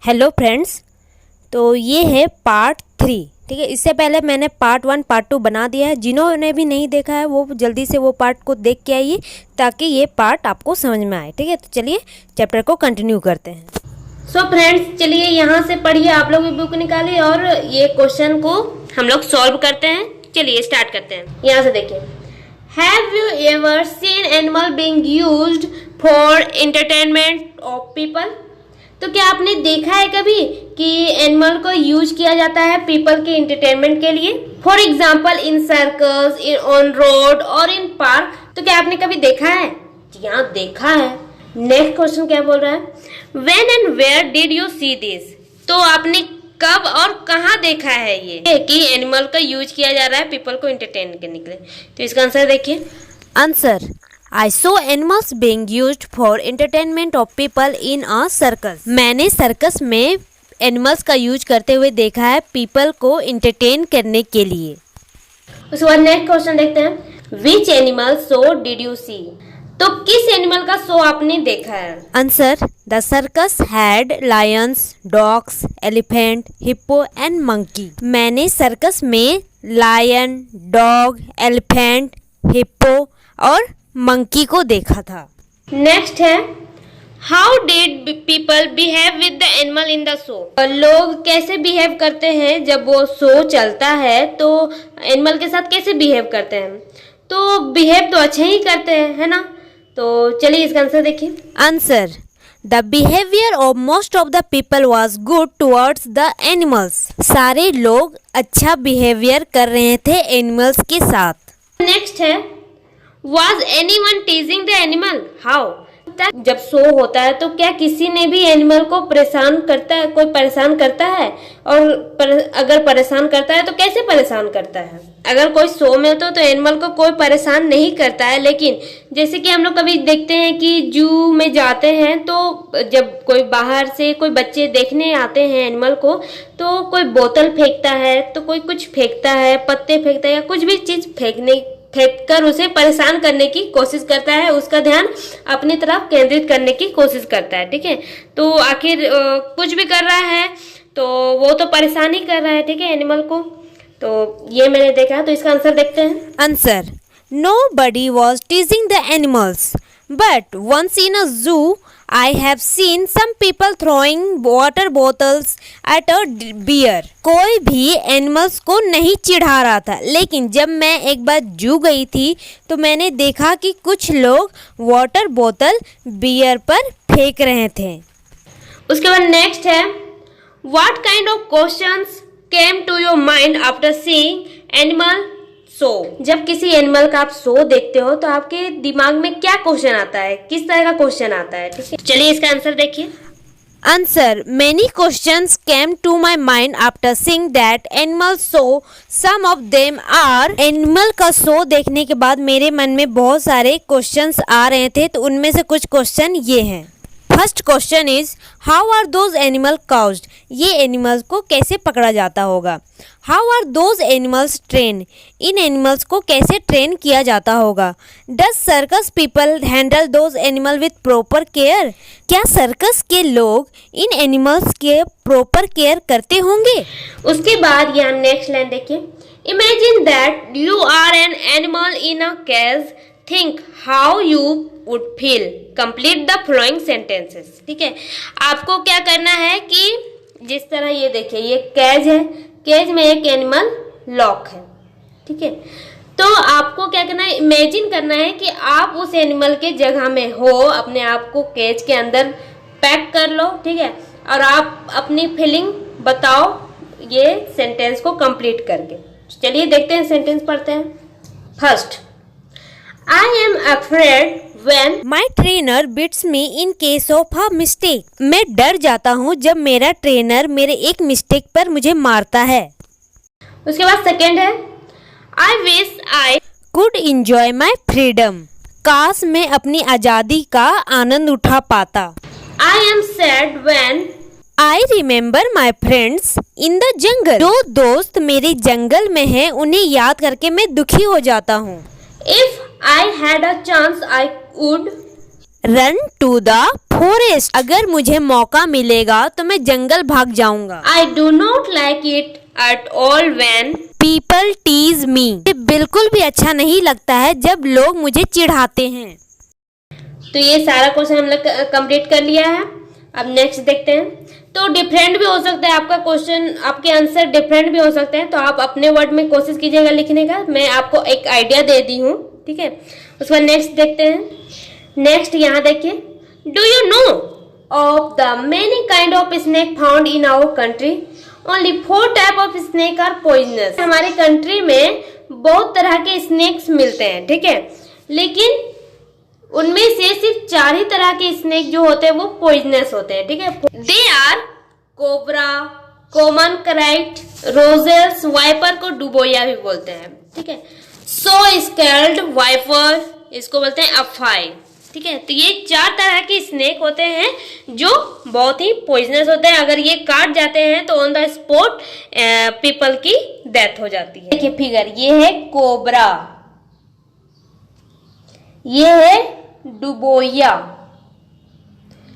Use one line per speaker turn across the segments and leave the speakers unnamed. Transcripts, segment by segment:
Hello friends, तो ये है पार्ट 3। ठीक है, इससे पहले मैंने पार्ट 1 पार्ट 2 बना दिया है। जिन्होंने भी नहीं देखा है वो जल्दी से वो पार्ट को देख के आइए ताकि ये पार्ट आपको समझ में आए। ठीक है, तो चलिए चैप्टर को कंटिन्यू करते हैं। सो फ्रेंड्स, चलिए यहाँ से पढ़िए, आप लोग भी बुक निकालिए और ये क्वेश्चन को हम लोग सॉल्व करते हैं। चलिए स्टार्ट करते हैं। यहाँ से देखिए, have you ever seen animal being used for entertainment of people? तो क्या आपने देखा है कभी कि एनिमल को यूज किया जाता है पीपल के एंटरटेनमेंट के लिए? For example in circus, in on road और इन पार्क। तो क्या आपने कभी देखा है? जी हाँ, देखा है। नेक्स्ट क्वेश्चन क्या बोल रहा है? When and where did you see this? तो आपने कब और कहाँ देखा है ये कि एनिमल का यूज किया जा रहा है पीपल को एंटरटेन करने के लिए? तो इसका आंसर देखिए। Answer, I saw animals being used for entertainment of people in a circus. मैंने सर्कस में एनिमल्स का यूज करते हुए देखा है पीपल को एंटरटेन करने के लिए। उसके बाद नेक्स्ट क्वेश्चन देखते हैं। Which animal show did you see? तो किस एनिमल का शो आपने देखा है? Answer, the circus had Lions, dogs, elephant, hippo and monkey. मैंने सर्कस में लायन, डॉग, एलिफेंट, हिप्पो और मंकी को देखा था। नेक्स्ट है, how did people behave with the animal in the show? लोग कैसे बिहेव करते हैं जब वो शो चलता है? तो एनिमल के साथ कैसे बिहेव करते हैं? तो बिहेव तो अच्छे ही करते हैं, है ना? तो चलिए इसका आंसर देखिए। Answer, the behaviour of most of the people was good towards the animals. सारे लोग अच्छा बिहेवियर कर रहे थे एनिमल्स के साथ। नेक्स्ट है, Was anyone teasing the animal? How? जब शो होता है तो क्या किसी ने भी एनिमल को परेशान करता है? कोई परेशान करता है? और अगर परेशान करता है तो कैसे परेशान करता है? अगर कोई शो में तो एनिमल को कोई परेशान नहीं करता है, लेकिन जैसे कि हम लोग कभी देखते हैं कि जू में जाते हैं तो जब कोई बाहर से कोई बच्चे देखने आते हैं एनिमल को, तो कोई बोतल फेंकता है, तो कोई कुछ फेंकता है, पत्ते फेंकता है या कुछ भी चीज फेंक कर उसे परेशान करने की कोशिश करता है, उसका ध्यान अपनी तरफ केंद्रित करने की कोशिश करता है। ठीक है, तो आखिर कुछ भी कर रहा है तो वो तो परेशान ही कर रहा है, ठीक है, एनिमल को। तो ये मैंने देखा, तो इसका आंसर देखते हैं। Answer, nobody was teasing the animals, but once in a zoo I have seen some people throwing water bottles at a bear. कोई भी एनिमल्स को नहीं चिढ़ा रहा था, लेकिन जब मैं एक बार जू गई थी तो मैंने देखा कि कुछ लोग वाटर बोतल बियर पर फेंक रहे थे। उसके बाद नेक्स्ट है, What kind of questions came to your mind after seeing animal show? जब किसी एनिमल का आप शो देखते हो तो आपके दिमाग में क्या क्वेश्चन आता है? किस तरह का क्वेश्चन आता है? ठीक है, चलिए इसका आंसर देखिए। Answer, many questions came to my mind after seeing that animal show, some of them are. Animal का शो देखने के बाद मेरे मन में बहुत सारे क्वेश्चंस आ रहे थे, तो उनमें से कुछ क्वेश्चन ये हैं। First question is, how are those animal caught? ये एनिमल्स को कैसे पकड़ा जाता होगा? How are those animals train? इन एनिमल्स को कैसे ट्रेन किया जाता होगा? Does circus people handle those animal with proper care? क्या सर्कस के लोग इन एनिमल्स के प्रॉपर केयर करते होंगे? उसके बाद यहाँ नेक्स्ट लाइन देखिए, imagine that you are an animal in a cage, think how you would feel, complete the following sentences. ठीक है, आपको क्या करना है कि जिस तरह ये देखिए, ये कैज है, केज में एक एनिमल लॉक है। ठीक है, तो आपको क्या करना है, इमेजिन करना है कि आप उस एनिमल के जगह में हो, अपने आप को केज के अंदर पैक कर लो। ठीक है, और आप अपनी फीलिंग बताओ ये सेंटेंस को कंप्लीट करके। चलिए देखते हैं, सेंटेंस पढ़ते हैं। First, I am afraid when my trainer beats me in case of a mistake. मैं डर जाता हूँ जब मेरा ट्रेनर मेरे एक मिस्टेक पर मुझे मारता है। उसके बाद सेकेंड है, I wish I could enjoy my freedom. काश मैं अपनी आजादी का आनंद उठा पाता। I am sad when I remember my friends in the jungle. जो दोस्त मेरे जंगल में हैं उन्हें याद करके मैं दुखी हो जाता हूँ। If I had a chance I would run to the forest. अगर मुझे मौका मिलेगा तो मैं जंगल भाग जाऊंगा। I do not like it at all when people tease me। बिल्कुल भी अच्छा नहीं लगता है जब लोग मुझे चिढ़ाते हैं। तो ये सारा क्वेश्चन हम लोग कंप्लीट कर लिया है। अब नेक्स्ट देखते हैं। तो डिफरेंट भी हो सकता है आपका क्वेश्चन, आपके आंसर डिफरेंट भी हो सकते हैं, तो आप अपने वर्ड में कोशिश कीजिएगा लिखने का। मैं आपको एक आइडिया दे दी हूँ, ठीक है। उसके बाद नेक्स्ट देखते हैं। नेक्स्ट यहाँ देखिए, do you know of the many kind of snake found in our country, only 4 type of snake are poisonous. हमारे कंट्री में बहुत तरह के स्नेक्स मिलते हैं, ठीक है, लेकिन उनमें से सिर्फ 4 ही तरह के स्नेक जो होते हैं वो पॉइजनस होते हैं, ठीक है। They are cobra, common krait, Russell's, viper को डुबोया भी बोलते हैं, ठीक है। सो स्केल्ड वाइपर, इसको बोलते हैं अफाई, ठीक है। तो ये 4 तरह के स्नेक होते हैं जो बहुत ही पॉइजनस होते हैं। अगर ये काट जाते हैं तो ऑन द स्पॉट पीपल की डेथ हो जाती है। देखिए फिगर, ये है कोबरा, ये है डुबोया,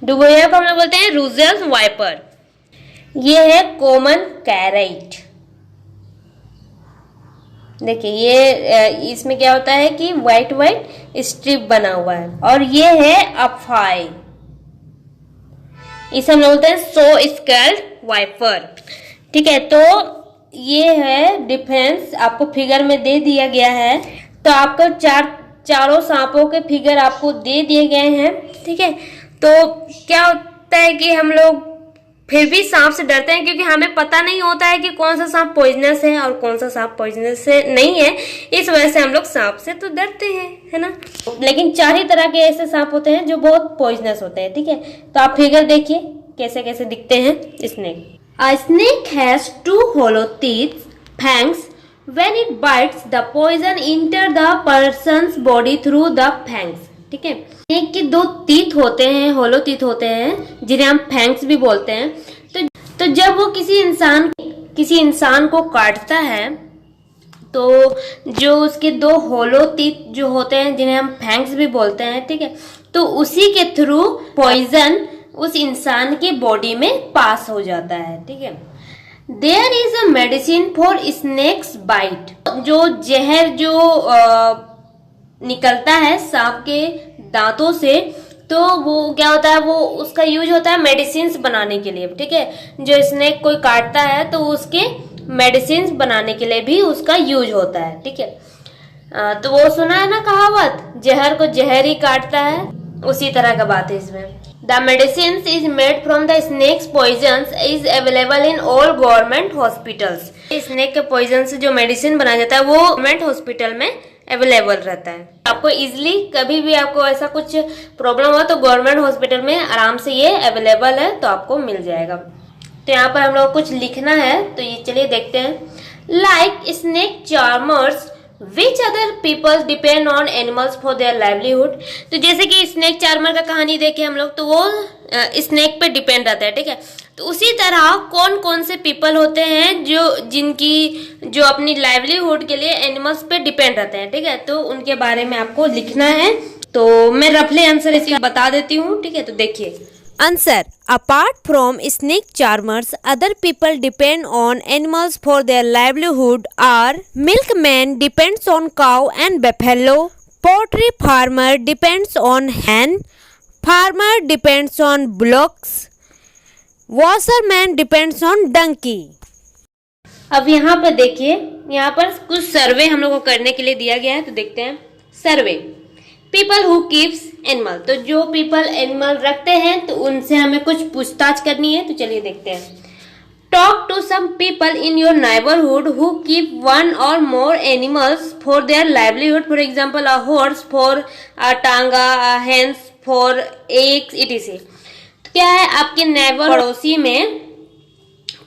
डुबोया को हम लोग बोलते हैं रूजेल्स वाइपर। ये है कॉमन कैरेट। देखिए ये इसमें क्या होता है कि व्हाइट व्हाइट स्ट्रिप बना हुआ है। और ये है अफाई, इसे हम लोग बोलते हैं सो स्केल्ड वाइपर, ठीक है। तो ये है डिफरेंस, आपको फिगर में दे दिया गया है। तो आपको चारों सांपों के फिगर आपको दे दिए गए हैं, ठीक है। तो क्या होता है कि हम लोग फिर भी सांप से डरते हैं, क्योंकि हमें पता नहीं होता है कि कौन सा सांप पॉइजनस है और कौन सा सांप पॉइजनस नहीं है। इस वजह से हम लोग सांप से तो डरते हैं, है ना। लेकिन 4 ही तरह के ऐसे सांप होते हैं जो बहुत पॉइजनस होते हैं, ठीक है। तो आप फिगर देखिए कैसे कैसे दिखते हैं snake. A snake has 2 hollow teeth, fangs. When it bites, the poison enter the person's body through the fangs. ठीक है, स्नेक के 2 तीत होते हैं, होलो तीत होते हैं, जिन्हें हम फैंग्स भी बोलते हैं। तो जब वो किसी इंसान को काटता है तो जो उसके 2 होलो तीत जो होते हैं, जिन्हें हम फैंग्स भी बोलते हैं, ठीक है, तो उसी के थ्रू पॉइजन उस इंसान के बॉडी में पास हो जाता है, ठीक है। There is a medicine for snakes bite. जो जहर जो निकलता है सांप के दांतों से, तो वो क्या होता है, वो उसका यूज होता है मेडिसिन बनाने के लिए, ठीक है। जो स्नेक कोई काटता है तो उसके मेडिसिन बनाने के लिए भी उसका यूज होता है, ठीक है। तो वो सुना है ना कहावत, जहर को जहर ही काटता है, उसी तरह का बात है इसमें। The medicines is made from the snake's poisons is available in all government hospitals. Snake के पॉइजन से जो मेडिसिन बनाया जाता है वो गवर्नमेंट हॉस्पिटल में अवेलेबल रहता है। आपको इजीली कभी भी आपको ऐसा कुछ प्रॉब्लम हो तो गवर्नमेंट हॉस्पिटल में आराम से ये अवेलेबल है, तो आपको मिल जाएगा। तो यहाँ पर हम लोग कुछ लिखना है, तो ये चलिए देखते हैं। Like snake charmers Which other people depend on animals for their livelihood? तो जैसे कि स्नेक चार्मर का कहानी देखे हम लोग, तो वो स्नेक पे डिपेंड रहता है, ठीक है। तो उसी तरह कौन कौन से पीपल होते हैं जो अपनी लाइवलीहुड के लिए एनिमल्स पे डिपेंड रहते हैं, ठीक है। तो उनके बारे में आपको लिखना है। तो मैं रफली आंसर इसका बता देती हूँ, ठीक है। तो देखिए answer, apart from snake charmers, other people depend on animals for their livelihood are milkman depends on cow and buffalo, poultry farmer depends on hen, farmer depends on bullocks, washerman depends on donkey। अब यहाँ पर देखिए, यहाँ पर कुछ सर्वे हम लोग को करने के लिए दिया गया है, तो देखते हैं। सर्वे, पीपल हु कीप्स एनिमल, तो जो पीपल एनिमल रखते हैं तो उनसे हमें कुछ पूछताछ करनी है, तो चलिए देखते हैं। Talk to some people in your neighbourhood who keep 1 or more animals for their livelihood, for example a horse for a tonga, a hens for eggs, etc. तो क्या है, आपके नेबर पड़ोसी में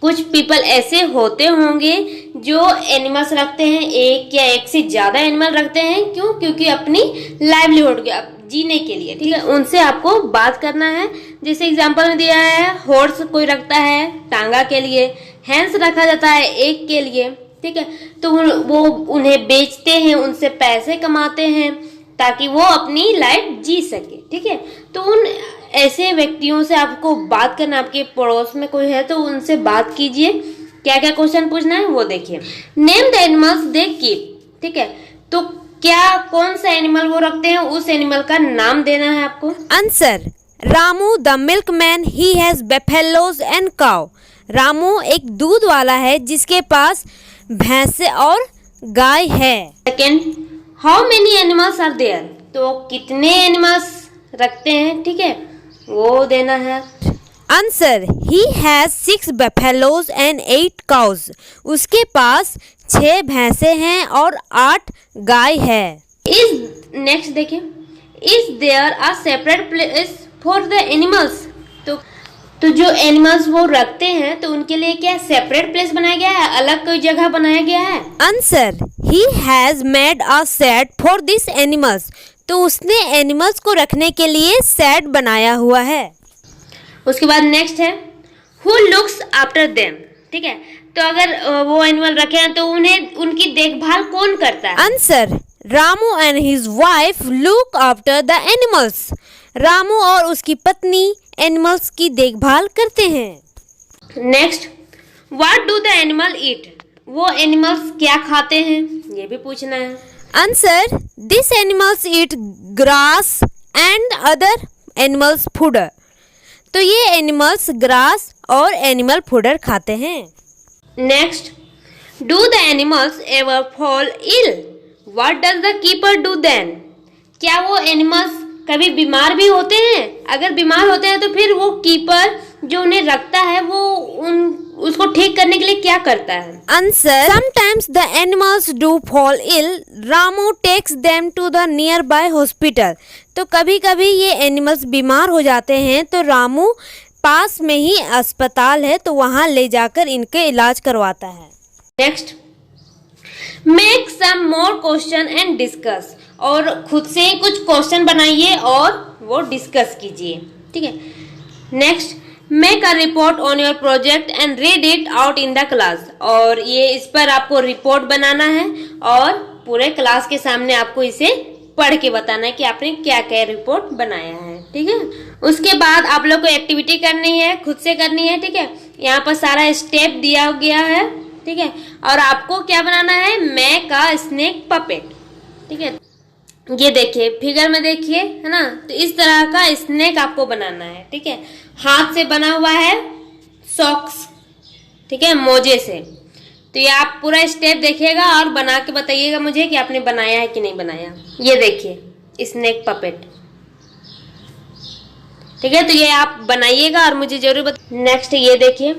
कुछ पीपल ऐसे होते होंगे जो एनिमल्स रखते हैं, एक या एक से ज्यादा एनिमल रखते हैं। क्यों? क्योंकि अपनी लाइवलीहुड के जीने के लिए, ठीक है। उनसे आपको बात करना है। जैसे एग्जांपल में दिया है, हॉर्स कोई रखता है टांगा के लिए, हैंस रखा जाता है एक के लिए, ठीक है। तो वो उन्हें बेचते हैं, उनसे पैसे कमाते हैं ताकि वो अपनी लाइफ जी सके, ठीक है। तो उन ऐसे व्यक्तियों से आपको बात करना, आपके पड़ोस में कोई है तो उनसे बात कीजिए। क्या क्या क्वेश्चन पूछना है वो देखिए। Name the animals they keep, ठीक है, तो क्या कौन सा एनिमल वो रखते हैं उस एनिमल का नाम देना है आपको। Answer, Ramu the milkman, he has buffaloes and cow. Ramu एक दूध वाला है जिसके पास भैंसे और गाय है। Second, how many animals are there, तो कितने एनिमल्स रखते हैं, ठीक है, वो देना है। Answer, he has 6 buffaloes and 8 cows, उसके पास 6 भैंसे हैं और 8 गाय है। इज नेक्स्ट देखिए, is there a separate place for the animals, तो जो एनिमल्स वो रखते हैं तो उनके लिए क्या सेपरेट प्लेस बनाया गया है, अलग कोई जगह बनाया गया है। Answer, he has made a shed for this animals, तो उसने एनिमल्स को रखने के लिए शेड बनाया हुआ है। उसके बाद नेक्स्ट है, हु लुक्स आफ्टर देम, ठीक है, तो अगर वो एनिमल रखे हैं तो उन्हें उनकी देखभाल कौन करता है। Answer, Ramu and his wife look after the animals, Ramu और उसकी पत्नी एनिमल्स की देखभाल करते हैं। Next, what do the animal eat, वो एनिमल्स क्या खाते हैं ये भी पूछना है। Answer, this animals eat grass and other animals fodder, तो ये एनिमल्स ग्रास और एनिमल फूडर खाते हैं। Next, do the animals ever fall ill, what does the keeper do then, क्या वो एनिमल्स कभी बीमार भी होते हैं, अगर बीमार होते हैं तो फिर वो कीपर जो उन्हें रखता है वो उसको ठीक करने के लिए क्या करता है। Answer, sometimes the animals do fall ill, Ramu takes them to the nearby hospital, तो कभी कभी ये एनिमल्स बीमार हो जाते हैं तो रामू पास में ही अस्पताल है तो वहाँ ले जाकर इनके इलाज करवाता है। Next, make some more question and discuss, और खुद से कुछ क्वेश्चन बनाइए और वो डिस्कस कीजिए, ठीक है। Next, make a report on your project and read it out in the class, और ये इस पर आपको रिपोर्ट बनाना है और पूरे क्लास के सामने आपको इसे पढ़ के बताना है कि आपने क्या क्या रिपोर्ट बनाया है, ठीक है। उसके बाद आप लोग को एक्टिविटी करनी है, खुद से करनी है, ठीक है। यहाँ पर सारा स्टेप दिया गया है, ठीक है, और आपको क्या बनाना है, मेक अ स्नेक पपेट, ठीक है। ये देखिए फिगर में देखिए, है ना, तो इस तरह का स्नेक आपको बनाना है, ठीक है। हाथ से बना हुआ है सॉक्स, ठीक है, मोजे से। तो ये आप पूरा स्टेप देखिएगा और बना के बताइएगा मुझे कि आपने बनाया है कि नहीं बनाया। ये देखिए स्नेक पपेट, ठीक है, तो ये आप बनाइएगा और मुझे जरूर नेक्स्ट ये देखिए,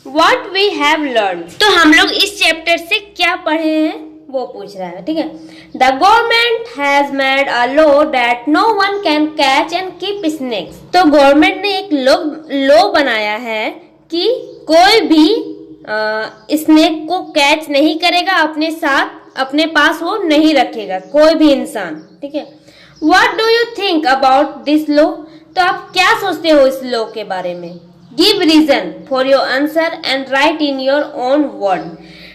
व्हाट वी हैव लर्न, तो हम लोग इस चैप्टर से क्या पढ़े हैं वो पूछ रहा है, ठीक है। The government has made a law that no one can catch and keep snakes, तो गवर्नमेंट ने एक लॉ बनाया है कि कोई भी स्नेक को कैच नहीं करेगा, अपने साथ अपने पास वो नहीं रखेगा कोई भी इंसान, ठीक है। What do you think about this law, तो आप क्या सोचते हो इस लॉ के बारे में। Give reason for your answer and write in your own word,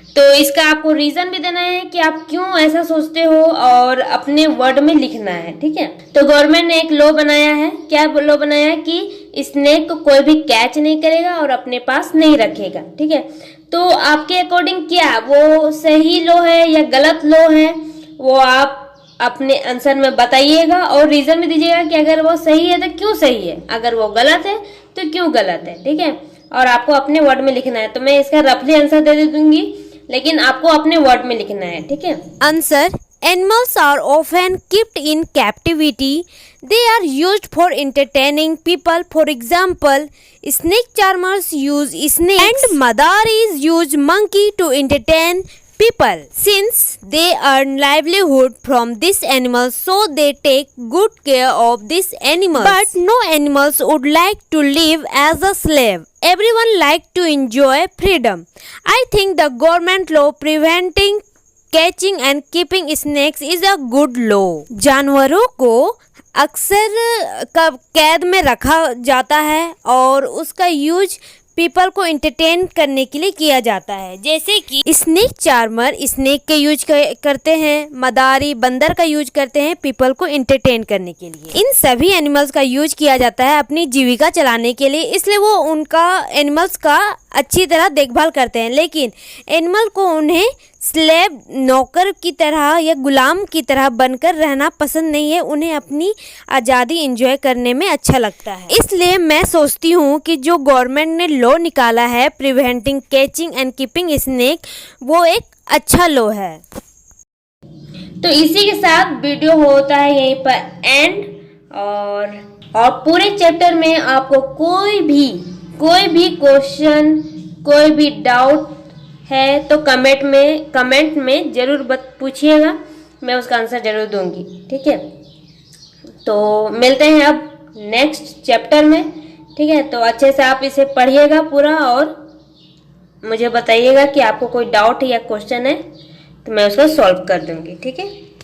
तो इसका आपको रीजन भी देना है कि आप क्यों ऐसा सोचते हो और अपने वर्ड में लिखना है, ठीक है। तो गवर्नमेंट ने एक लॉ बनाया है, क्या लॉ बनाया है कि स्नेक को कोई भी कैच नहीं करेगा और अपने पास नहीं रखेगा, ठीक है। तो आपके अकॉर्डिंग क्या वो सही लॉ है या गलत लॉ है, वो आप अपने आंसर में बताइएगा और रीजन भी दीजिएगा कि अगर वो सही है तो क्यों सही है, अगर वो गलत है तो क्यों गलत है, ठीक है। और आपको अपने वर्ड में लिखना है, तो मैं इसका रफली आंसर दे दूंगी लेकिन आपको अपने वर्ड में लिखना है, ठीक है। Answer, animals are often kept in captivity, they are used for entertaining people, for example snake charmers use snake and madari is use monkey to entertain people. Since they earn livelihood from this animal, so they take good care of this animal. But no animals would like to live as a slave. Everyone like to enjoy freedom. I think the government law preventing catching and keeping snakes is a good law. जानवरों को अक्सर कैद में रखा जाता है और उसका यूज पीपल को एंटरटेन करने के लिए किया जाता है। जैसे कि स्नेक चार्मर स्नेक के यूज करते हैं, मदारी बंदर का यूज करते हैं पीपल को एंटरटेन करने के लिए। इन सभी एनिमल्स का यूज किया जाता है अपनी जीविका चलाने के लिए, इसलिए वो उनका एनिमल्स का अच्छी तरह देखभाल करते हैं। लेकिन एनिमल को उन्हें स्लेव नौकर की तरह या गुलाम की तरह बनकर रहना पसंद नहीं है, उन्हें अपनी आज़ादी एंजॉय करने में अच्छा लगता है। इसलिए मैं सोचती हूँ कि जो गवर्नमेंट ने लॉ निकाला है preventing catching and keeping snake, वो एक अच्छा लॉ है। तो इसी के साथ वीडियो होता है यहीं पर एंड। और पूरे चैप्टर में आपको कोई भी क्वेश्चन, कोई भी डाउट है तो कमेंट में जरूर पूछिएगा, मैं उसका आंसर जरूर दूंगी। ठीक है, तो मिलते हैं अब नेक्स्ट चैप्टर में। ठीक है, तो अच्छे से आप इसे पढ़िएगा पूरा और मुझे बताइएगा कि आपको कोई डाउट या क्वेश्चन है तो मैं उसको सॉल्व कर दूंगी। ठीक है।